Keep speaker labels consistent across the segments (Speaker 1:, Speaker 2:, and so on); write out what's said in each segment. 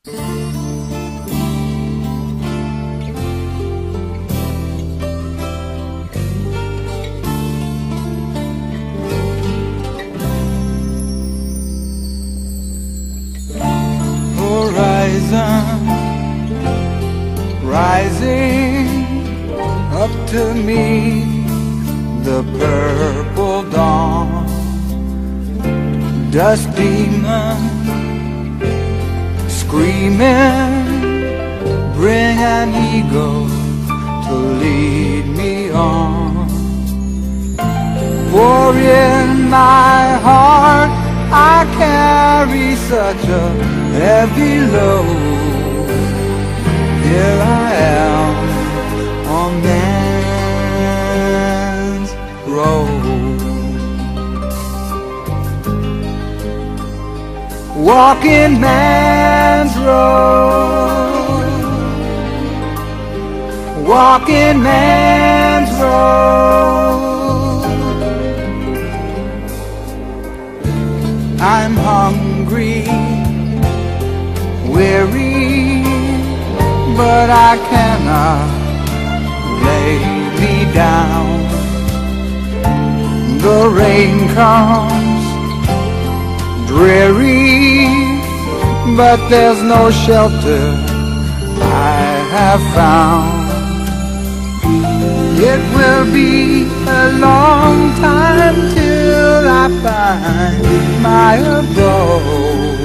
Speaker 1: Horizon rising up to meet the purple dawn. Dust demon screaming, bring an eagle to lead me on. For in my heart I carry such a heavy load. Here I am on man's road, walking man's road, walking man's road. I'm hungry, weary, but I cannot lay me down. The rain comes dreary, but there's no shelter I have found. It will be a long time till I find my abode.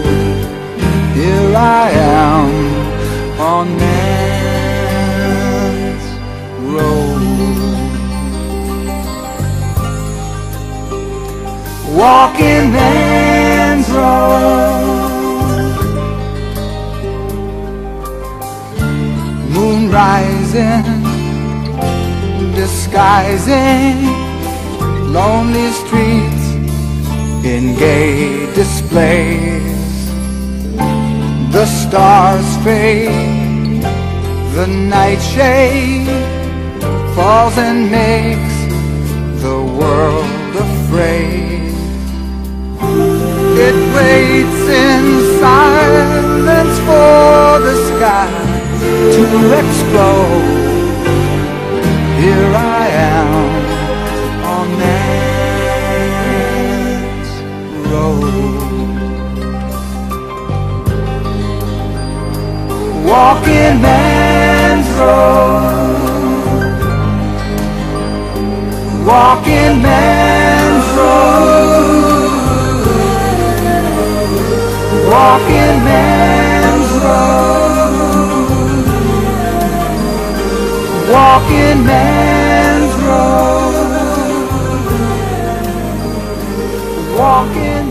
Speaker 1: Here I am on man's road, walking man's road. Moon rising, disguising lonely streets in gay displays. The stars fade, the nightshade falls and makes the world afraid. It waits in silence for the sky to explode. Here I am on man's road, walking man's road, walking man's road, walking man's road, walking man's road, walking